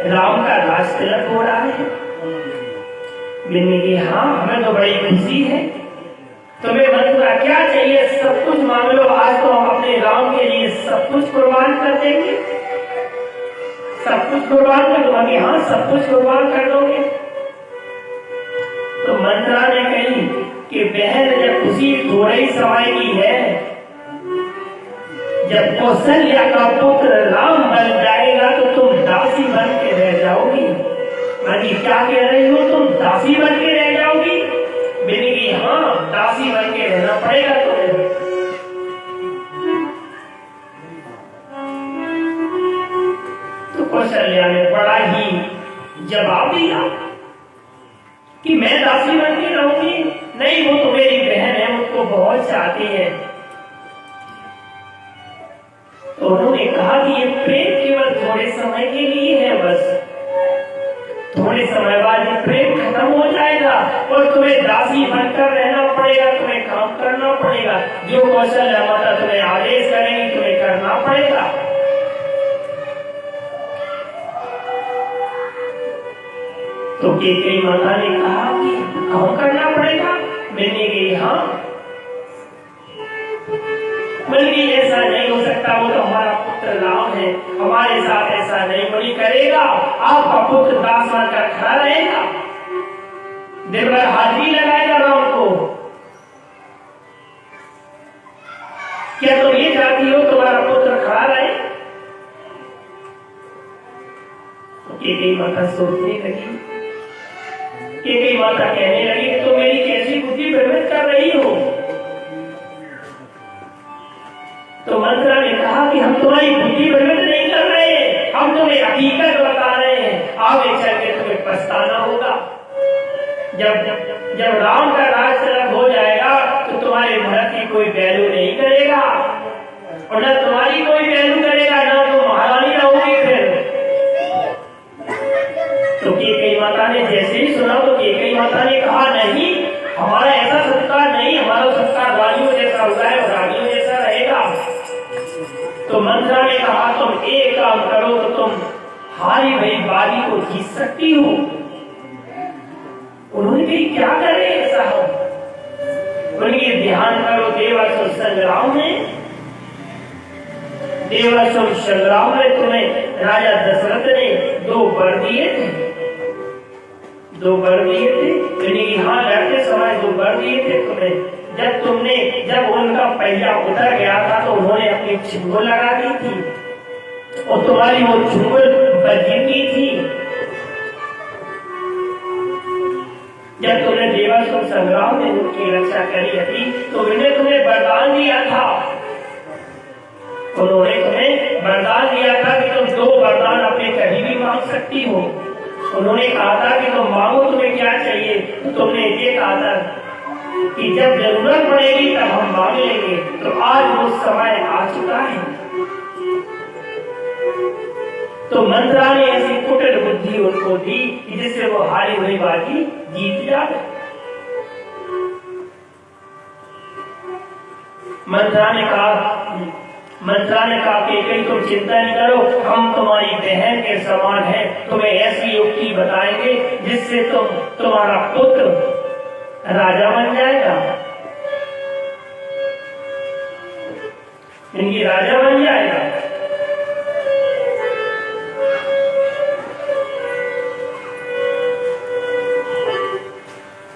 राम का राज तिलक हो रहा है। बिन्नी की हाँ, हमें तो बड़ी खुशी है। तुम्हें मथुरा क्या चाहिए, सब कुछ मांग लो, आज तो हम अपने राम के लिए सब कुछ कुर्बान कर देंगे। सब कुछ कुर्बान कर दोगे? हाँ, सब कुछ कुर्बान कर दोगे। तो मंत्रा ने कही कि बहन, जब खुशी थोड़े ही समय की है, जब कौशल्या का पुत्र राम बन जाएगा तो तुम दासी बन के रह जाओगी। मानी क्या कह रही हो, तुम दासी बन के रह जाओगी? मैंने की हाँ, दासी बन के रहना पड़ेगा तुम्हें। तो कौशल्या ने बड़ा ही जवाब दिया कि मैं दासी बन के रहूंगी नहीं, वो तो मेरी बहन है, मुझको बहुत चाहती है। तो उन्होंने कहा कि ये प्रेम केवल थोड़े समय के लिए है, बस थोड़े समय बाद ये प्रेम खत्म हो जाएगा और तुम्हें दासी बनकर रहना पड़ेगा, तुम्हें काम करना पड़ेगा, जो कौशल्या माता तुम्हें आदेश करेंगी तुम्हें करना पड़ेगा। तो कैकेयी माता ने कहा कि काम करना पड़ेगा? मैंने कही हाँ, बल्कि ऐसा नहीं हो सकता, वो तो हमारा पुत्र राम है, हमारे साथ ऐसा नहीं बड़ी करेगा। आपका पुत्र दास बनकर खड़ा रहेगा, दिन भर हाजिरी लगाएगा राम को। क्या तुम ये चाहती हो तुम्हारा पुत्र खड़ा रहे? तो कैकेयी माता सोचने लगी, कैकेयी माता कहने लगी कि तुम मेरी कैसी बुद्धि भ्रमित कर रही हो। तो मंत्रा ने कहा कि हम तुम्हारी बुद्धि भ्रमित नहीं कर रहे, हम तुम्हें हकीकत बता रहे हैं, आगे चल के तुम्हें पछताना होगा। जब राम का राज तिलक हो जाएगा तो तुम्हारे भरत की कोई वैल्यू नहीं करेगा और न तुम्हारी कोई वैल्यू करेगा, ना तुम महारानी रहोगी फिर। तो कैकेयी माता ने जैसे ही सुना तो कैकेयी माता ने कहा नहीं, हमारा ऐसा संस्कार नहीं, हमारा संस्कार रानियों जैसा होगा है और रानियों जैसा रहेगा। तो मंत्रा ने कहा तुम एक काम करो तो तुम हारी भई बारी को जीत सकती हो। उन्होंने कही क्या करे ऐसा हो? उनके ध्यान करो, देवासुर संग्राम में, देवासुर संग्राम में तुम्हें राजा दशरथ ने 2 वर दिए थे, 2 वर दिए थे। हाँ, लड़ते समय 2 वर दिए थे तुम्हें। जब उनका पहिया उतर गया था तो उन्होंने अपनी चुंगल लगा दी थी और तुम्हारी वो चुंगल बजी थी। जब तुमने देवासुर संग्राम में उनकी रक्षा करी थी तो उन्होंने तुम्हें वरदान दिया था, उन्होंने तुम्हें वरदान दिया था कि तुम 2 वरदान अपने कभी भी मांग सकती हो। उन्होंने कहा था कि तुम मांगो तुम्हें क्या चाहिए, तो तुमने ये कहा था कि जब जरूरत पड़ेगी तब हम मांग लेंगे। तो आज वो समय आ चुका है। तो मंत्रा ने ऐसी कुटिल बुद्धि उनको दी कि जिससे वो हारी हुई बाजी जीत जाए। मंत्रा ने कहा कैकेयी तुम चिंता नहीं करो, हम तुम्हारी बहन के समान हैं, तुम्हें ऐसी युक्ति बताएंगे जिससे तुम्हारा पुत्र राजा बन जाएगा, इनकी राजा बन जाएगा।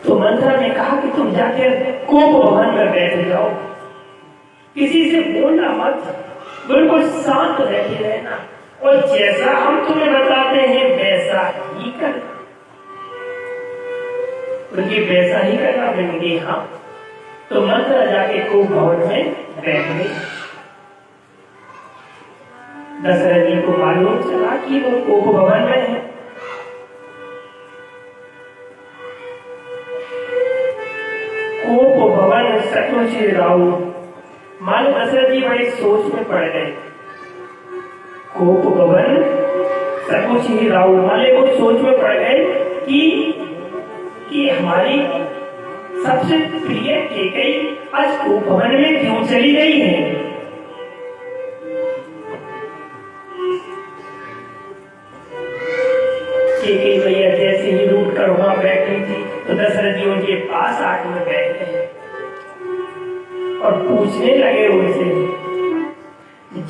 तो मंत्रा ने कहा कि तुम जाकर कोप भवन में बैठ जाओ, किसी से बोलना मत, बिल्कुल शांत बैठे रहना और जैसा हम तुम्हें बताते हैं वैसा ही करना। उनकी वैसा ही करना बनेगी। हाँ, तो मंत्रा जाके कोप भवन में बैठ गई। दशरथ जी को मालूम चला कि वो कोप भवन में है। कोप भवन सचमुच राहु, मानो दशरथ जी बड़े सोच में पड़ गए। कोप भवन सचमुच ही राहु, माने वो सोच में पड़ गए कि हमारी सबसे प्रिय कैकेयी आज कोप भवन में क्यों चली गई है। केकई भैया जैसे ही रूठ कर वहां बैठी थी तो दशरथ जी उनके पास आके में बैठ गए और पूछने लगे उनसे,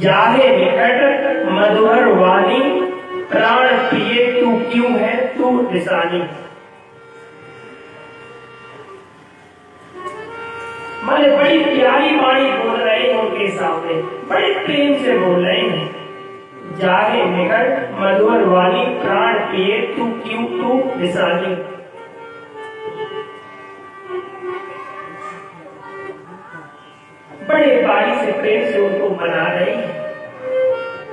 जाहे निकट मधुर वाणी, प्राण प्रिय तू क्यों है तू निशानी। माने बड़ी प्यारी वाणी बोल रहे हैं उनके सामने, बड़े प्रेम से बोल रहे हैं, जाहे निकट मधुर वाणी, प्राण प्रिय तू क्यों तू निशानी। बड़े बारी से प्रेम से उनको मना रहे हैं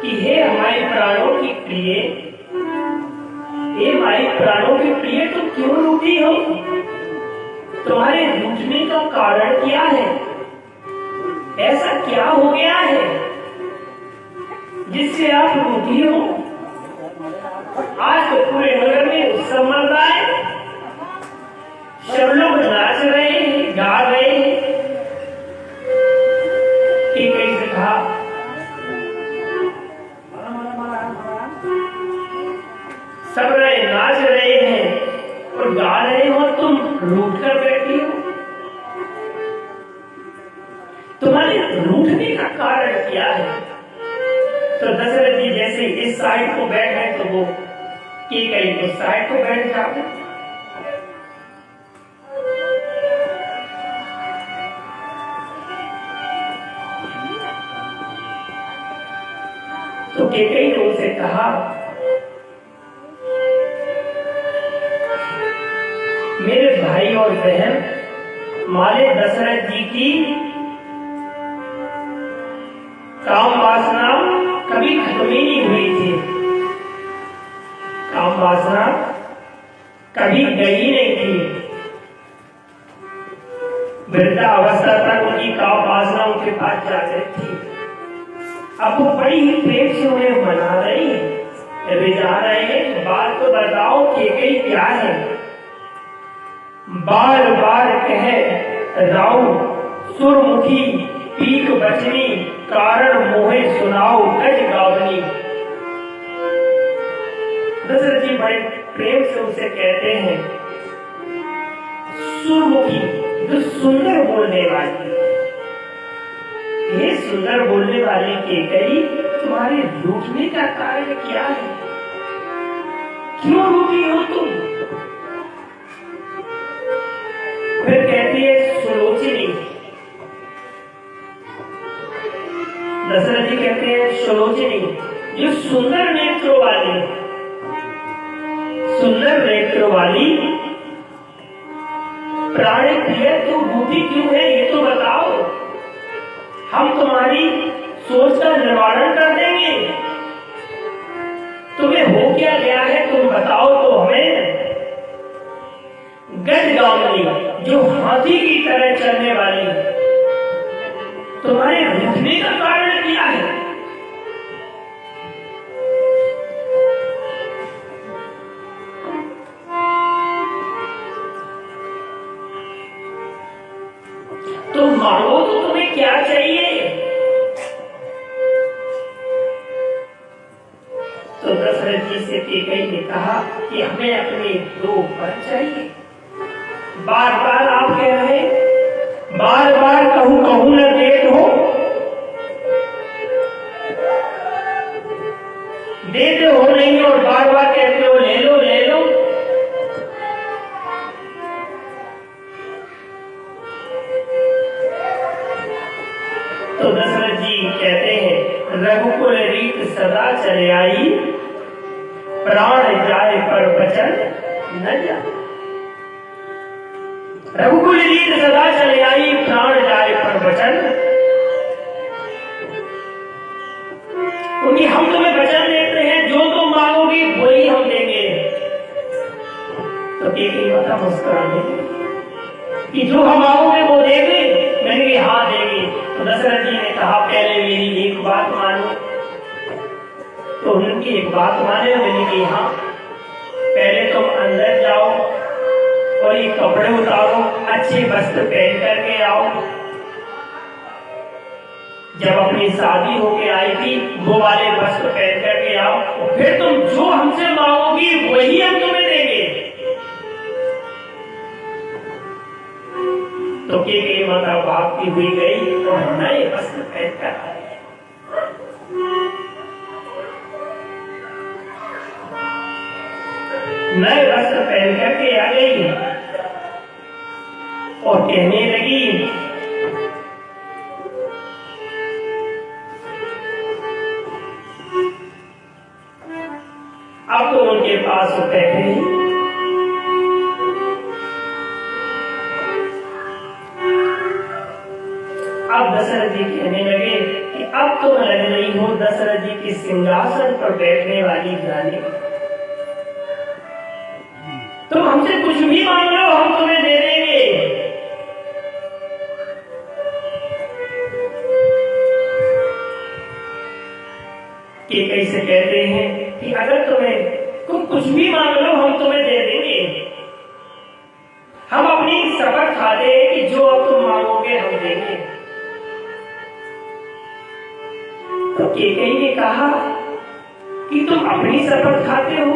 कि हे हमारे प्राणों की प्रिय, हे हमारे प्राणों की प्रिय तुम क्यों रूठी हो, तुम्हारे रूठने का कारण क्या है, ऐसा क्या हो गया है जिससे आप रूठी हो। आज तो पूरे नगर में उत्सव मन रहा है, सब लोग नाच रहे हैं, गा रहे हैं। केकई से कहा, सब रहे नाच रहे हैं और गा रहे हो, तुम रूठ कर बैठी हो, तुम्हारे रूठने का कारण क्या है। तो दशरथ जी जैसे इस साइड को बैठ गए तो वो केकई उस साइड को बैठ जाते। तो केकई ने उनसे कहा, मेरे भाई और बहन माले दशरथ जी की काम वासना कभी खत्म ही नहीं हुई थी, काम वासना कभी गई नहीं थी, वृद्धावस्था तक उनकी काम वासना उनके पास जाती थी। अब वो बड़ी ही प्रेम से उन्हें मना रही है, रिझा रहे हैं, बात तो बताओ केकई क्या है। बार बार कह राउ सुरमुखी पीक बचनी, कारण मोहे सुनाओ गज गावनी। दशरथ जी बड़े प्रेम से उसे कहते हैं, सुरमुखी जो सुंदर बोलने वाली, ये सुंदर बोलने वाले केकई तुम्हारे रूठने का कारण क्या है, क्यों रूठी हो तुम। फिर कहती है सुलोचनी, दशरथ जी कहते हैं सुलोचनी जो सुंदर नेत्रों वाली, सुंदर नेत्रों वाली प्राण प्रिय तू रूठी क्यों है ये तो बताओ, हम तुम्हारी सोच का निवारण कर देंगे, तुम्हें हो क्या गया है तुम बताओ तो हमें। गजगावनी जो हाथी की तरह चलने वाली, तुम्हारे रूठने का कारण क्या है। तुम मांगो तो तुम्हें क्या चाहिए। तो दशरथ जी से केकई ने कहा कि हमें अपने दो वर चाहिए। बार बार आप कह रहे, बार बार कहूं कहूं न देत हो, देते हो नहीं और बार बार कहते हो ले लो ले लो। तो दशरथ जी कहते हैं, रघुकुल रीत सदा चले आई, प्राण जाए पर वचन न जाए। रघुकुल रीत सदा चले आई, प्राण जाए पर वचन। क्योंकि हम तुम्हें वचन देते हैं, जो तुम मांगोगी वही हम देंगे। तो केकई माता मुस्कुराने कि जो हम मांगोगे वो देंगे। मैंने कहा हाँ देंगे। तो दशरथ जी ने कहा पहले मेरी एक बात मानो। तो उनकी एक बात माने। मैंने कहा हाँ, पहले तुम अंदर जाओ और ये कपड़े उतारो, अच्छे वस्त्र पहन करके आओ। जब अपनी शादी होके आई थी वो वाले वस्त्र पहन करके आओ, फिर तुम जो हमसे मांगोगी वही हम माता भागती हुई गई और नए वस्त्र पहनकर आई। नए वस्त्र पहन करके आ गई और कहने लगी, अब तो उनके पास वो बैठे। अब दशरथ जी कहने लगे कि अब तो मैं लग रही हूं दशरथ जी के सिंहासन पर बैठने वाली रानी। तुम हमसे कुछ भी मांग लो, हम तुम्हें दे देंगे। कि कैसे कहते हैं कि अगर तुम कुछ भी मांग लो, हम तुम्हें दे देंगे। हम अपनी शपथ खाते हैं कि जो अब तुम मांगोगे हम देंगे। तो कैकेयी ने कहा कि तुम अपनी शपथ खाते हो,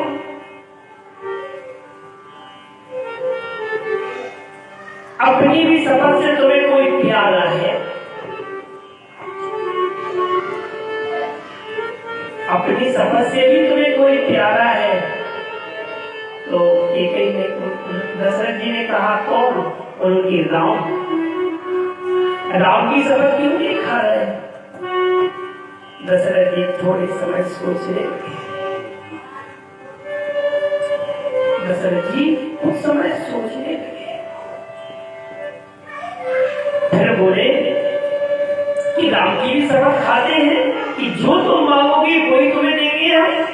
अपनी भी शपथ से तुम्हें कोई प्यारा है, अपनी शपथ से भी तुम्हें कोई प्यारा है। तो कैकेयी ने, दशरथ जी ने कहा कौन? उनकी राम। राम की शपथ क्यों नहीं खा रहे? दशरथ जी थोड़े समय सोचे। दशरथ जी कुछ समय सोचने लगे, फिर बोले कि राम की भी शपथ खाते हैं कि जो तुम मांगोगे वही तुम्हें देंगे हम।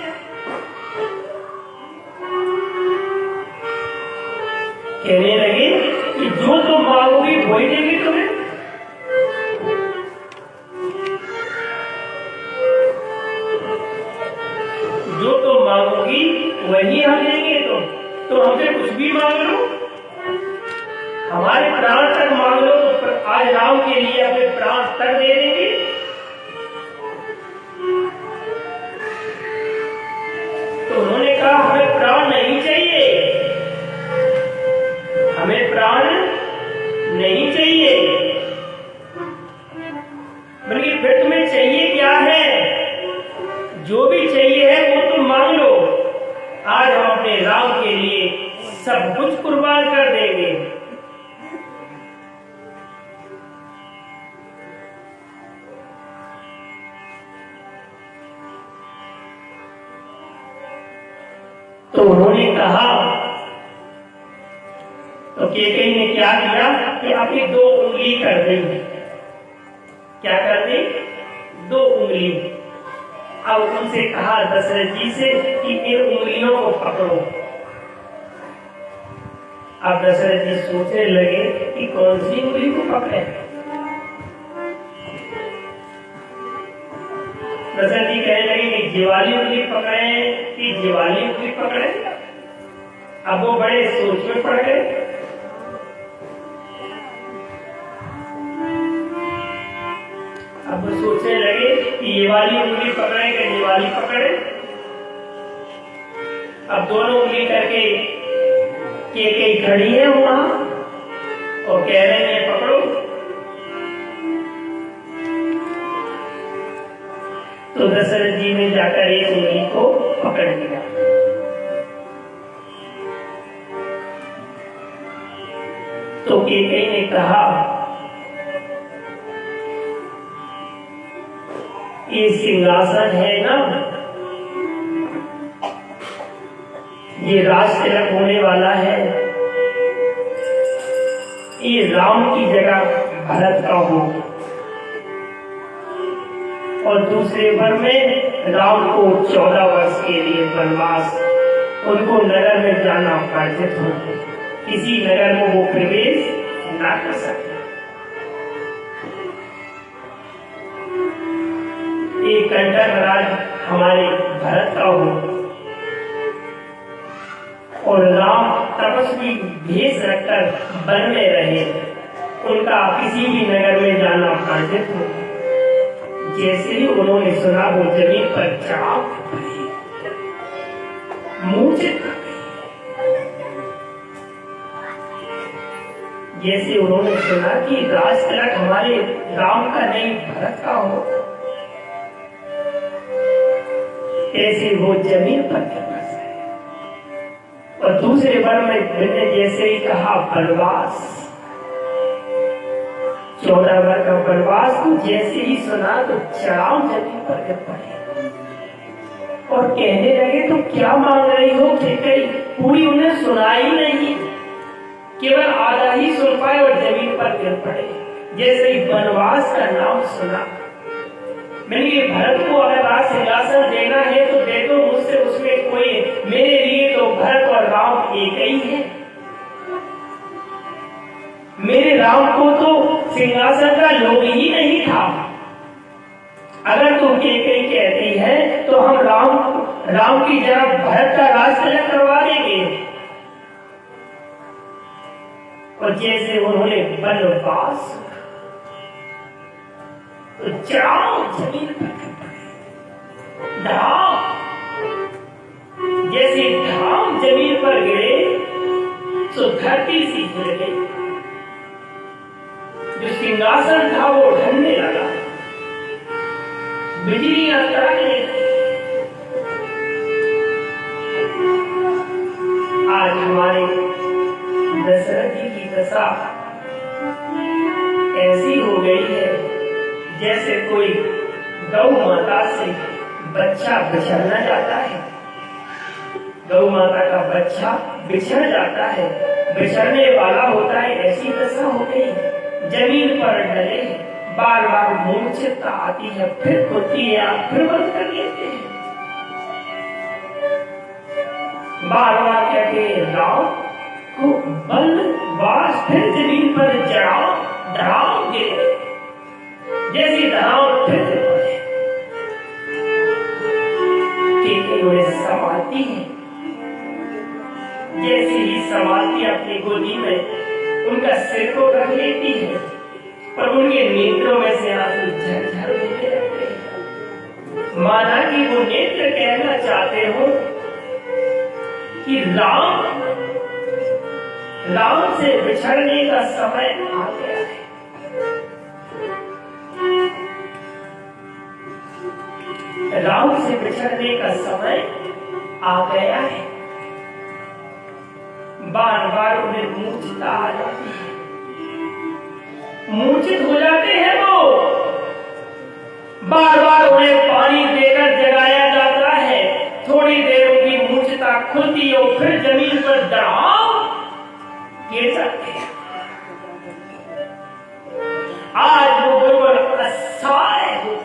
कहने लगे कि जो तुम मांगोगे वही देंगे तुम्हें। जो तुम मांगोगी वही हम देंगे। तो हमसे कुछ भी मांग लो, हमारे प्राण तक मांग लो, तो आज राम के लिए अपने प्राण तक दे देंगे। तो उन्होंने कहा हमें प्राण नहीं चाहिए, हमें प्राण नहीं चाहिए, बल्कि फिर तुम्हें चाहिए क्या है? जो भी चाहिए है वो तुम मांग लो, आज हम अपने राम के लिए सब कुछ कुर्बान कर देंगे। तो उन्होंने कहा, तो कैकेयी ने क्या किया कि अपनी 2 उंगली कर दी। क्या कर दी? 2 उंगली। अब उनसे कहा दशरथ जी से कि इन उंगलियों को पकड़ो। अब दशरथ जी सोचने लगे कि कौन सी उंगली को पकड़े। दशरथ जी कहने लगे कि जीवाली उंगली पकड़े कि जीवाली उंगली पकड़े। अब वो बड़े सोच में पड़ गए। अब वो सोचने लगे कि ये वाली उंगली पकड़े कि ये वाली पकड़े। अब दोनों उंगली करके कैकेयी खड़ी है वहां और कह रहे हैं पकड़ो। तो दशरथ जी ने जाकर एक उंगली को पकड़ लिया। तो कैकेयी ने कहा ये सिंहासन है ना, ये राज तिलक होने वाला है, ये राम की जगह भरत का हो। और दूसरे भर में राम को 14 वर्ष के लिए वनवास, उनको नगर में जाना वर्जित हो, किसी नगर में वो प्रवेश ना कर सकते। एक कंटक राज हमारे भरत का हो और राम तपस्वी भेष रखकर वन में रहे, उनका किसी भी नगर में जाना वर्जित हो। जैसे ही उन्होंने सुना वो जमीन पर चढ़ाव मूर्छित। जैसे उन्होंने सुना कि राज तिलक हमारे राम का नहीं भरत का हो, ऐसे वो जमीन पर गिर बसे। और दूसरे बार में मैंने जैसे ही कहा वनवास, 14 वर्ष का वनवास को जैसे ही सुना तो चढ़ाव जमीन पर गिर पड़े और कहने लगे तो क्या मांग रही हो केकई? पूरी उन्हें सुनाई नहीं, केवल आधा ही सुन पाए और जमीन पर गिर पड़े। जैसे ही वनवास का नाम सुना, मैंने ये भरत को अगर राज सिंहासन देना है तो दे दो मुझसे, उसमें कोई मेरे लिए तो भरत और राम एक ही है। मेरे राम को तो सिंहासन का लोग ही नहीं था। अगर तू केकई कहती है तो हम राम की जगह भरत का राज तिलक करवा देंगे। और जैसे उन्होंने वनवास तो चढ़ाव जमीन पर धाम, जैसे धाम जमीन पर गिरे तो धरती सी हिल गई। जो सिंहासन था वो ढलने लगा, बिजलियां कड़कने लगी। आज हमारे दशरथ जी की दशा ऐसी हो गई है जैसे कोई गौ माता से बच्चा बिछड़ना जाता है। गौ माता का बच्चा बिछड़ जाता है, बिछड़ने वाला होता है, ऐसी दशा हो गई। जमीन पर डले, बार बार मूर्छित आती है, फिर खुलती है, आप फिर बंद कर लेते हैं। बार बार कहते हैं राम को बलवास, फिर जमीन पर चढ़ाओ, डराओ गिरे, जैसी डराओ फिर से पड़े। केकई उन्हें संभालती है, जैसे ही संभालती अपनी गोदी में उनका सिर को रख लेती है और उनके नेत्रों में से आंसू झरझर बहने लगते हैं। माना कि वो नेत्र कहना चाहते हो कि राम से बिछड़ने का समय आ गया है। राम से बिछड़ने का समय आ गया है। बार बार उन्हें मूर्छता आ जाती है, मूर्छित हो जाते हैं वो। बार बार उन्हें पानी देकर जगाया जाता है, थोड़ी देर उनकी मूर्छता खुलती है, फिर जमीन पर डराव गिर जाते हैं। आज वो बिल्कुल असहाय हो,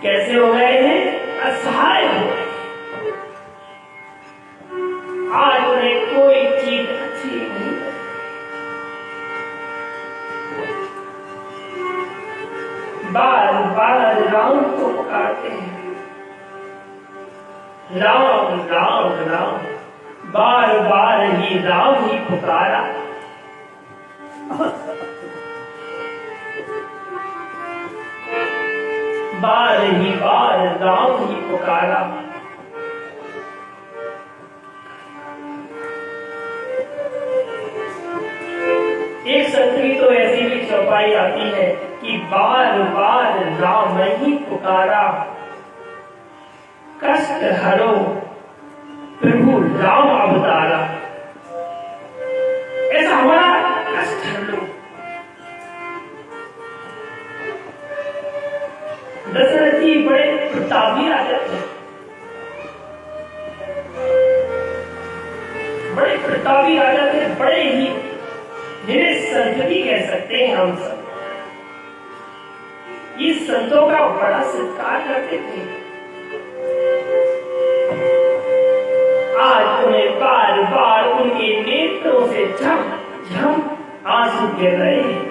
कैसे हो गए हैं? असहाय हो गए। आज उन्हें कोई चीज अच्छी नहीं लगती। बार बार राम को पुकारते हैं, राम राम राम, बार बार ही राम ही पुकारा। बार ही बार राम ही पुकारा। एक संतरी तो ऐसी भी चौपाई आती है कि बार बार राम ही पुकारा, कष्ट हरो प्रभु राम अवतारा। ऐसा हमारा कष्ट हर लो। दशरथ जी बड़े प्रतापी राजा थे, बड़े प्रतापी राजा थे, बड़े ही जिन्हें संत भी कह सकते हैं हम सब। ये संतों का बड़ा सत्कार करते थे। आज उन्हें बार बार उनके नेत्रों से झम झम आंसू गिर रहे हैं।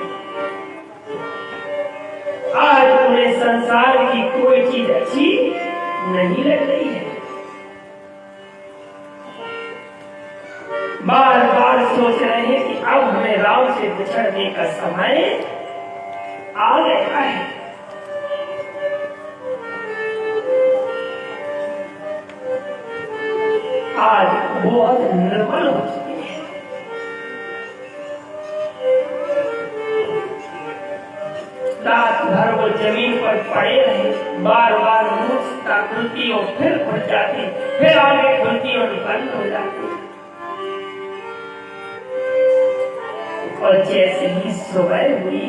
आज उन्हें संसार की कोई चीज अच्छी नहीं लग रही है। बार बार सोच रहे हैं कि अब हमें राम से बिछड़ने का समय आ गया है। आज बहुत निर्बल हो चुके हैं। पड़े रहे, बार बार मुस्ता खुलती और फिर खुल जाती, फिर आगे खुलती और बंद हो जाती। और जैसे ही सुबह हुई,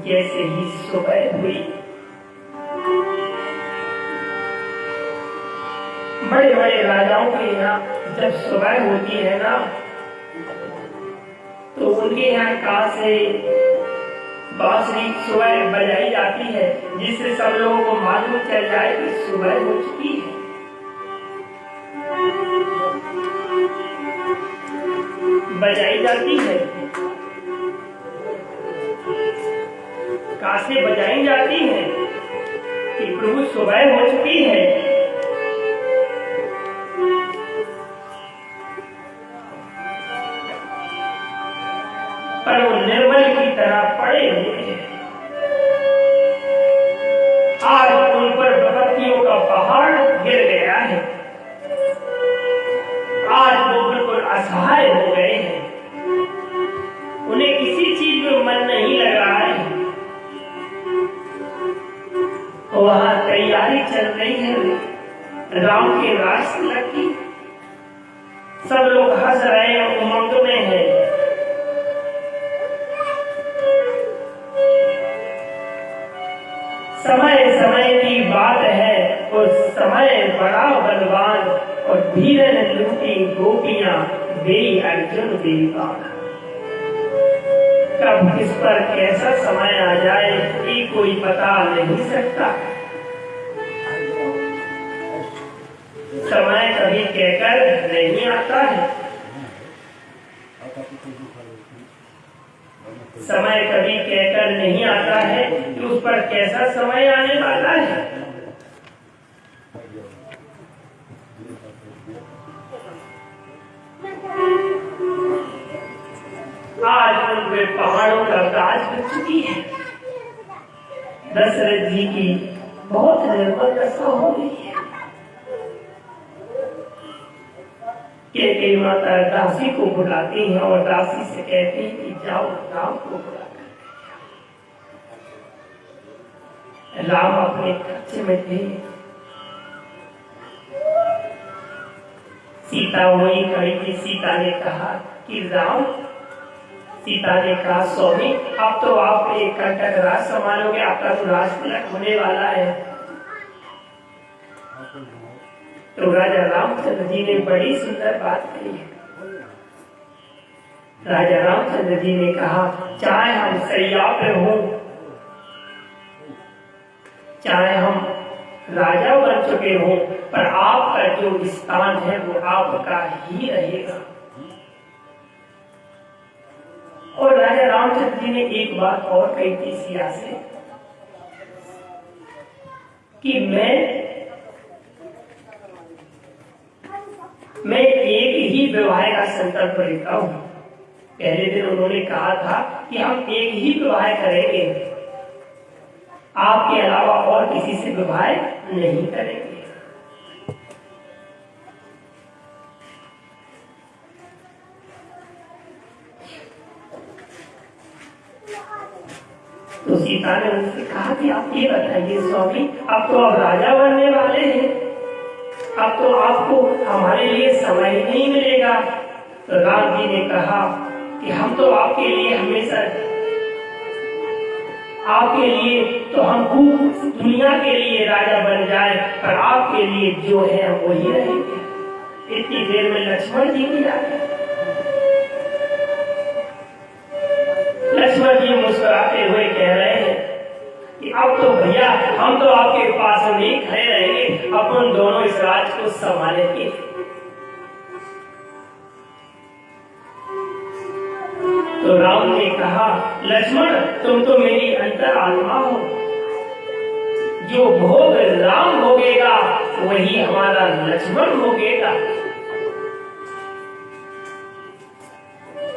जैसे ही सुबह हुई, बड़े बड़े राजाओं के यहाँ जब सुबह होती है ना, तो उनके यहाँ कहाँ से बांसुरी सुबह बजाई जाती है, जिससे सब लोगों को मालूम चल जाए कि सुबह हो चुकी है। बजाई जाती है, कहाँ से बजाई जाती है कि प्रभु सुबह हो चुकी है। पर वो निर्मल की तरह पड़े हुए हैं। आज उन पर विपत्तियों का पहाड़ गिर गया है। आज वो बिल्कुल असहाय हो गए हैं। उन्हें किसी चीज में मन नहीं लग रहा है। वहां तैयारी चल रही है राम के राजतिलक की। सब लोग हंस रहे हैं, उमंग में है। समय समय की बात है, उस समय बड़ा बलवान और धीरन लूटी गोपियां देई अर्जुन देवतान। कब किस पर कैसा समय आ जाए ये कोई पता नहीं सकता। समय कभी कहकर नहीं आता है, समय कभी कहकर नहीं आता है कि उस पर कैसा समय आने वाला है। आज उन पे पहाड़ों का काज कर चुकी है। दशरथ जी की बहुत निर्मल दशा हो गई है। के माता दासी को बुलाती हैं और दासी से कहती हैं कि जाओ राम को बुला कर। राम अपने कच्चे में थे, सीता वही खड़ी थी। सीता ने कहा कि राम, सीता ने कहा स्वामी अब तो आप एक कंटक राज संभालोगे, आपका तो राजतिलक होने वाला है। तो राजा रामचंद्र जी ने बड़ी सुंदर बात कही है। राजा रामचंद्र जी ने कहा चाहे हम सैया पे हो, चाहे हम राजा बन चुके हो, पर आपका जो स्थान है वो आपका ही रहेगा। और राजा रामचंद्र जी ने एक बात और कही थी सिया से कि मैं एक ही विवाह का संकल्प लेता हूं। पहले दिन उन्होंने कहा था कि हम एक ही विवाह करेंगे, आपके अलावा और किसी से विवाह नहीं करेंगे। तो सीता ने उनसे कहा कि आप ये बताइए स्वामी, अब तो आप राजा बनने वाले हैं, अब तो आपको हमारे लिए समय ही नहीं मिलेगा। तो राम जी ने कहा कि हम तो आपके लिए हमेशा, आपके लिए तो हम खूब दुनिया के लिए राजा बन जाए, पर आपके लिए जो है हम वही रहेंगे। इतनी देर में लक्ष्मण जी भी आ गए। लक्ष्मण जी मुस्कुराते हुए कह रहे हैं कि अब तो भैया हम तो आपके पास नहीं खड़े रहेंगे, अपन दोनों इस राज को संभालेंगे। तो राम ने कहा लक्ष्मण तुम तो मेरी अंतर आत्मा हो, जो भोग राम भोगेगा वही हमारा लक्ष्मण भोगेगा,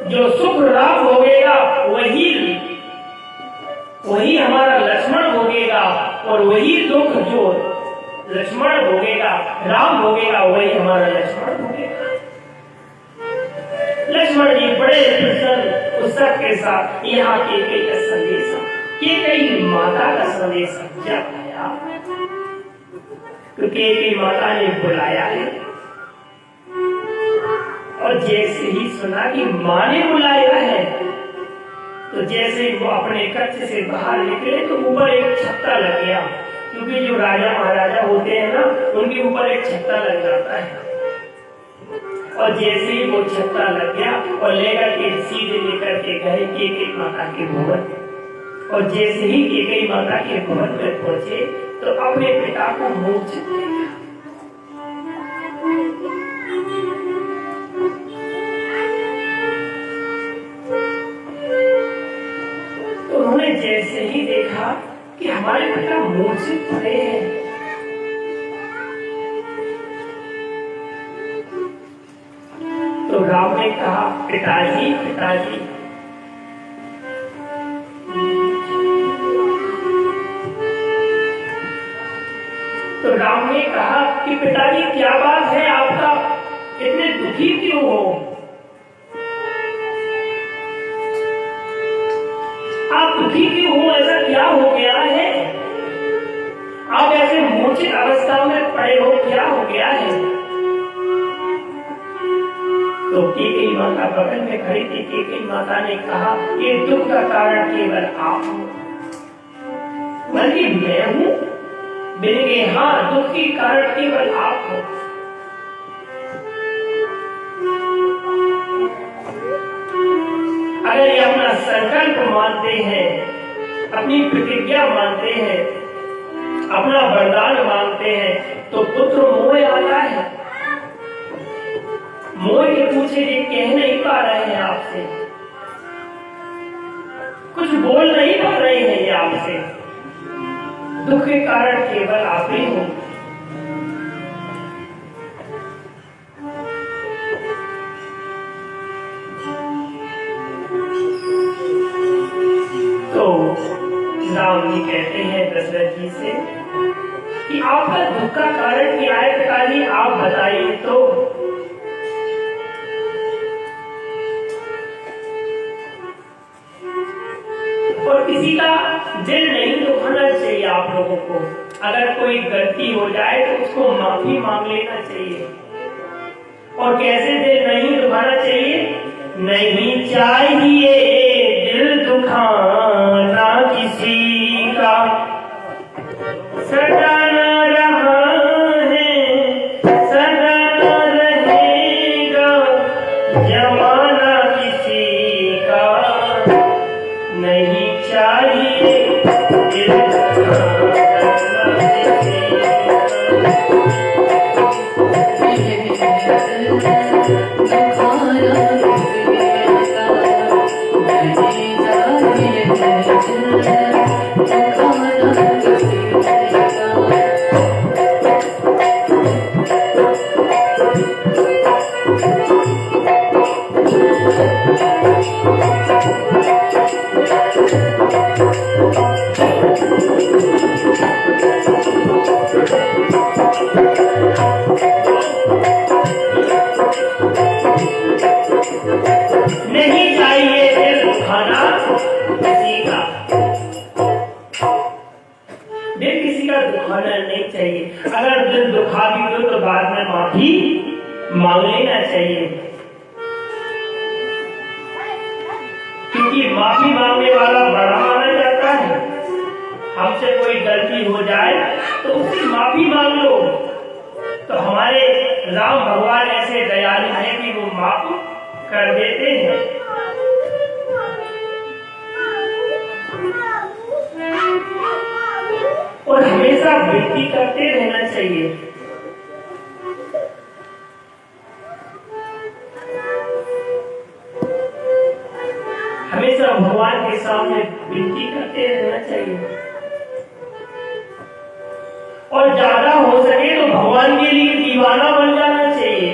जो सुख राम भोगेगा वही हमारा लक्ष्मण भोगेगा, और वही दुख जो लक्ष्मण भोगेगा, राम भोगेगा, वही हमारा लक्ष्मण भोगेगा। लक्ष्मण जी बड़े प्रसन्न उस सब के साथ यहाँ केकई का संदेश, केकई माता का संदेश जब आया तो केकई माता ने बुलाया है, और जैसे ही सुना कि माँ ने बुलाया है तो जैसे ही वो अपने कक्ष से बाहर निकले तो ऊपर एक छत्ता लग गया, क्योंकि जो राजा महाराजा होते हैं ना उनके ऊपर एक छत्ता लग जाता है। और जैसे ही वो छत्ता लग गया और लेकर के सीधे लेकर के गए केकई माता के भवन, और जैसे ही केकई माता के भवन में पहुंचे तो अपने पिता को मूर्छित देखा। तो उन्होंने जैसे ही देखा कि हमारे पिता मूर्छित पड़े हैं, तो राम ने कहा पिताजी पिताजी, तो राम ने कहा कि पिताजी क्या बात है, आपका इतने दुखी क्यों हो, आप दुखी क्यों हो, ऐसा क्या हो गया है, आप ऐसे मूर्छित अवस्था में पड़े हो, क्या हो गया है। तो केकई माता बगल में खड़ी थी। केकई माता ने कहा ये दुख का कारण केवल आप हो, बल्कि मैं हूं, मेरे हाँ दुख के कारण केवल आप हो। अगर ये अपना संकल्प मानते हैं, अपनी प्रतिज्ञा मानते हैं, अपना वरदान मानते हैं, तो पुत्र मोह आता है। मोह के पूछे ये कह नहीं पा रहे हैं आपसे, कुछ बोल नहीं पा रहे हैं ये आपसे, दुख के कारण केवल आप ही हो। तो राम जी कहते हैं दशरथ जी से कि आपका दुख का कारण क्या है पिताजी, आप बताइए तो। और किसी का दिल नहीं दुखाना चाहिए आप लोगों को, अगर कोई गलती हो जाए तो उसको माफी मांग लेना चाहिए। और कैसे दिल नहीं दुखाना चाहिए, नहीं चाहिए दिल दुखाना किसी का, सदा न रहा है सदा न रहेगा जमाना किसी का, नहीं चाहिए दिल दुखाना किसी मांग लेना चाहिए, क्योंकि माफी मांगने वाला बड़ा माना जाता है। हमसे कोई गलती हो जाए तो उससे माफी मांग लो, तो हमारे राम भगवान ऐसे दयालु हैं कि वो माफ कर देते हैं। और हमेशा विनती करते रहना चाहिए। हमेशा भगवान के सामने विनती करते रहना चाहिए, और ज्यादा हो सके तो भगवान के लिए दीवाना बन जाना चाहिए।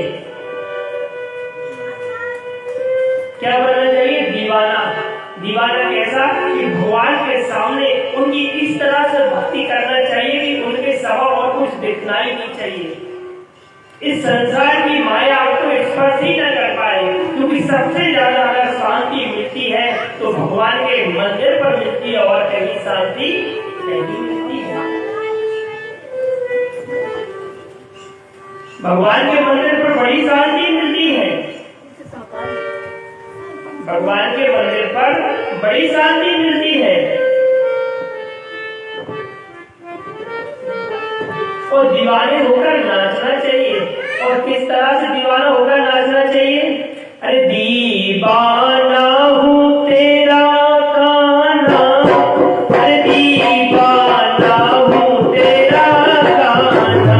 क्या बनना चाहिए? दीवाना। दीवाना कैसा कि भगवान के सामने उनकी इस तरह से भक्ति करना चाहिए कि उनके सिवा और कुछ दिखना ही नहीं चाहिए। इस संसार की माया आपको स्पर्श ही न कर पाए, क्योंकि सबसे ज्यादा अगर शांति मिलती है भगवान के मंदिर पर मिलती है और कहीं शांति नहीं मिलती है। भगवान के मंदिर पर बड़ी शांति मिलती है, भगवान के मंदिर पर बड़ी शांति मिलती है। और दीवाने होकर नाचना चाहिए। और किस तरह से दीवाना होकर नाचना चाहिए? अरे दीवाना हूँ तेरा कान्हा, अरे दीवाना हूँ तेरा कान्हा,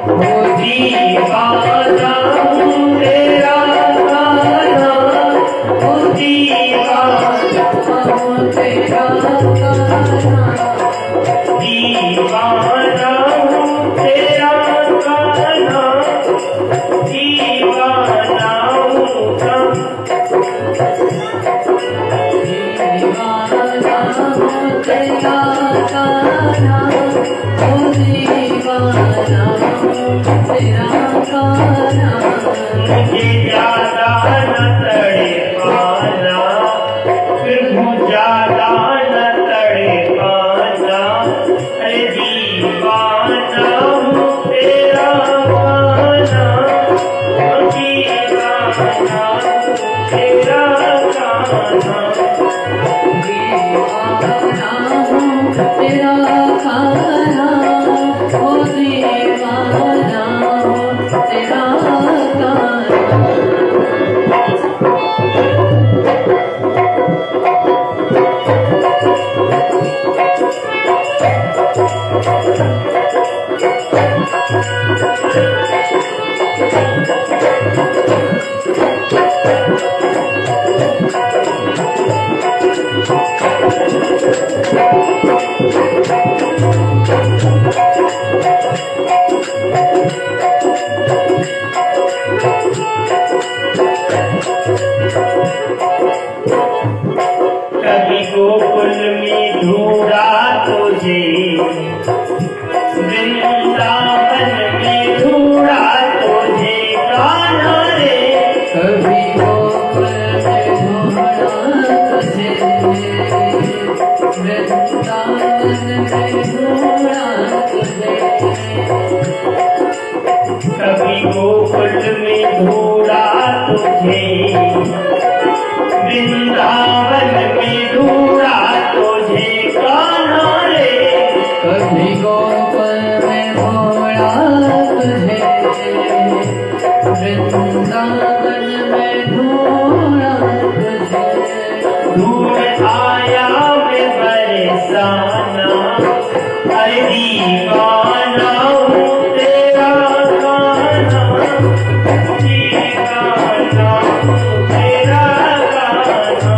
वो दीवाना हूँ तेरा कान्हा, वो दीवाना हूँ तेरा कान्हा, दीवाना हूँ तेरा कान्हा, दीवाना हूँ मुझे ज्यादा न तड़पाना, फिर ज्यादा न तड़पाना, अरे दीवाना हूँ तेरा कान्हा, दीवाना हूँ तेरा कान्हा, दीवाना हूँ तेरा कान्हा, ओ दीवाना हूँ तेरा कान्हा। कभी गोकुल में ढूंढा तुझे, वृंदावन में ढूंढा तुझे कान्हा रे, कभी गोकुल में ढूंढा तुझे, वृंदावन में ढूंढा तुझे, कभी गोकुल में ढूंढा तुझे, वृंदावन में ढूंढा तुझे कान्हा रे, कभी गोकुल में ढूंढा तुझे, वृंदावन में ढूंढा तुझे, ढूंढ आया मैं बरसाना, अरे दीवाना हूँ तेरा कान्हा, दीवाना हूँ तेरा कान्हा,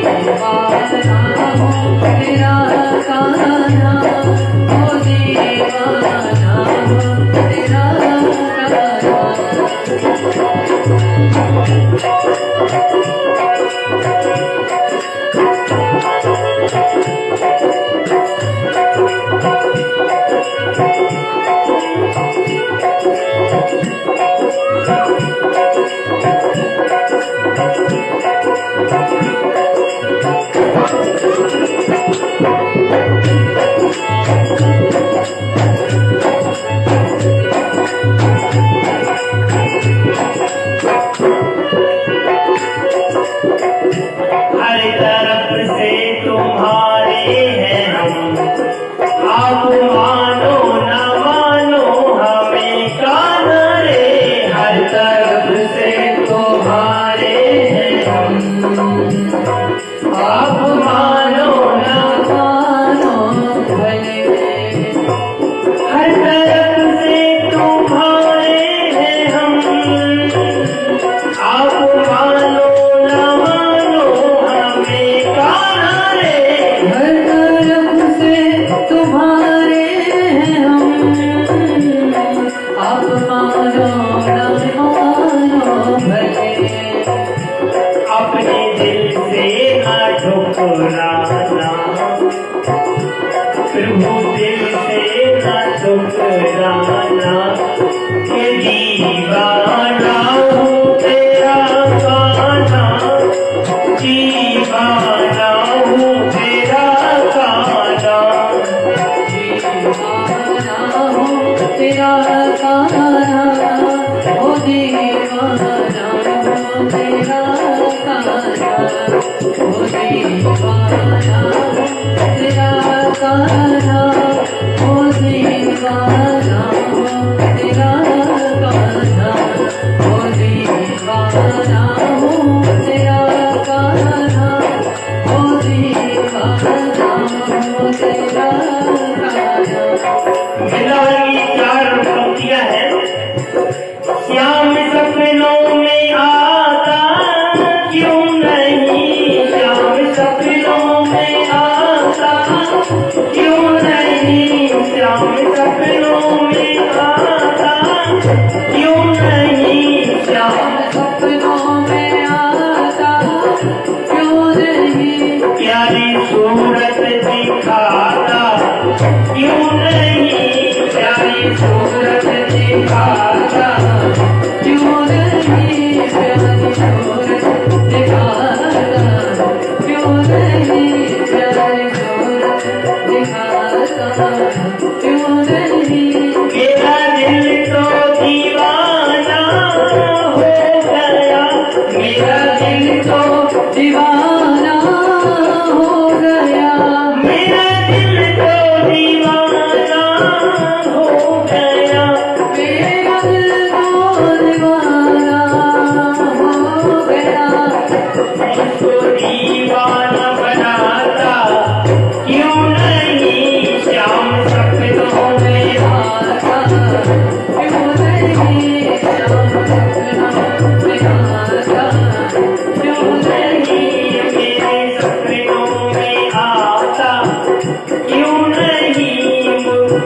दीवाना हूँ तेरा कान्हा, ओ दीवाना हूँ तेरा कान्हा। हर तरफ से तुम्हारे हैं हम, आप मानो न मानो हमें कान्हा रे, हर तरफ से तुम्हारे हैं हम, आप मानो न मानो भले, हर तरफ से तुम्हारे हैं हम, आप मानो न मानो हमें कान्हा रे, हर तरफ से तुम्हारे हैं हम, आप मानो न मानो भले, अपने दिल से न ठुकराना, प्रभु दिल से न ठुकराना, ये दीवाना हूँ तेरा कान्हा, दीवाना कान्हा ओ दीवाना तेरा कान्हा ओ दीवाना तेरा कान्हा ओ दीवाना तेरा कान्हा। वृंदावन की 4 पंक्तियां हैं। श्याम सपनों में आता क्यों नहीं, श्याम सपनों में आता क्यों नहीं, श्याम सपनों में आता क्यों नहीं, श्याम सपनों में आता क्यों नहीं, प्यारी सूरत दिखाता क्यों नहीं, प्यारी सूरत दिखाता क्यों नहीं, प्यारी सूरत दिखाता क्यों नहीं, प्यारी सूरत दिखाता क्यों नहीं। मेरा दिल तो दीवाना हो गया, मेरा दिल तो दीवाना हो गया, मेरा दिल तो दीवाना हो गया, मेरा दिल तो दीवाना हो गया। मुझको दीवाना बनाता क्यों नहीं, श्याम सपनों में आता क्यों नहीं, श्याम सपनों में आता क्यों नहीं, मेरे सपनों में आता क्यों नहीं,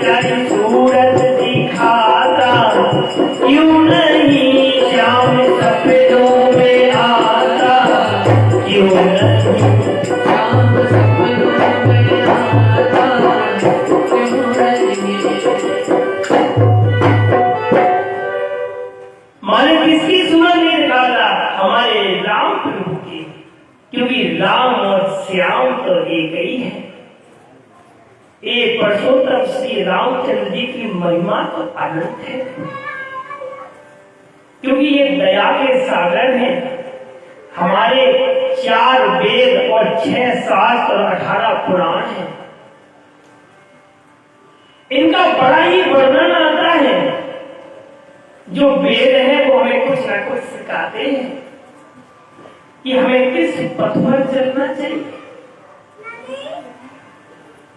प्यारी सूरत दिखाता क्यों नहीं, श्याम सपनों में आता क्यों नहीं। श्याम सपनों में आता क्यों नहीं। माने किसकी सूरत नहीं दिखाता, हमारे राम प्रभु की, क्योंकि राम और श्याम तो एक ही है। ये परसोत्तम श्री रामचंद्र जी की महिमा तो अनंत है, क्योंकि ये दया के सागर हैं। हमारे 4 वेद और 6 शास्त्र और 18 पुराण हैं। इनका बड़ा ही वर्णन आता है। जो वेद है वो हमें कुछ ना कुछ सिखाते हैं कि हमें किस पथ पर चलना चाहिए,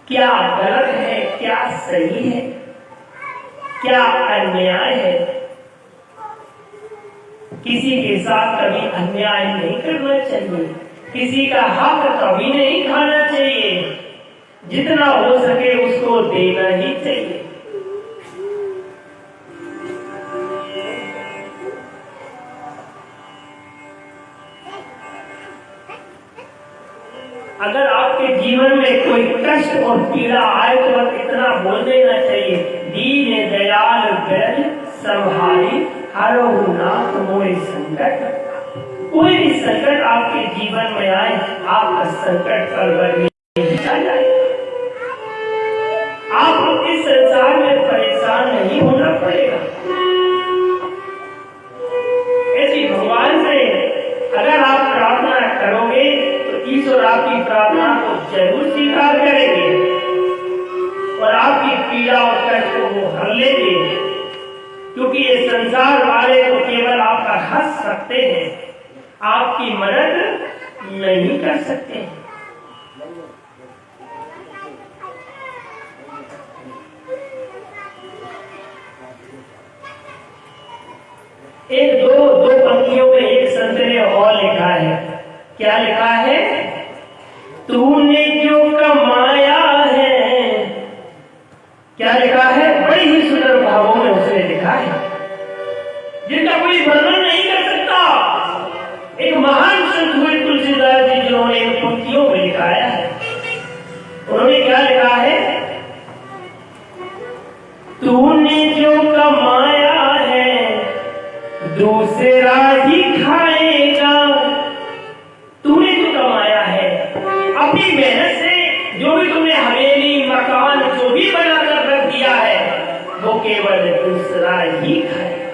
क्या गलत है, क्या सही है, क्या अन्याय है। किसी के साथ कभी अन्याय नहीं करना चाहिए, किसी का हक कभी नहीं खाना चाहिए, जितना हो सके उसको देना ही चाहिए। अगर आपके जीवन में कोई कष्ट और पीड़ा आए तो बस इतना बोल देना चाहिए, दीन दयाल गरज संभाली हरहु नाथ मोरे संकट। कोई भी संकट आपके जीवन में आए, आपका संकट पल भर में चला जाए। आप इस संसार में परेशान नहीं होना पड़ेगा। ऐसी भगवान से अगर आप प्रार्थना करोगे तो ईश्वर आपकी प्रार्थना को जरूर स्वीकार करेंगे और आपकी पीड़ा और कष्ट को वो हर लेंगे, क्योंकि ये संसार वाले तो केवल आपका हंस सकते हैं, आपकी मदद नहीं कर सकते हैं। एक दो पंक्तियों में एक संत ने और लिखा है। क्या लिखा है? तूने जो कमाया है। क्या लिखा है? बड़ी ही सुंदर भावों में उसने लिखा है, जिनका कोई वर्णन नहीं कर सकता। एक महान संत हुए तुलसीदास जी, जिन्होंने इन पंक्तियों में लिखाया है। उन्होंने क्या लिखा है? तूने जो कमाया है दूसरा ही खाएगा। तूने जो कमाया है अपनी मेहनत से, जो भी तुमने हवेली मकान जो भी बनाकर रख दिया है, वो केवल दूसरा ही खाएगा।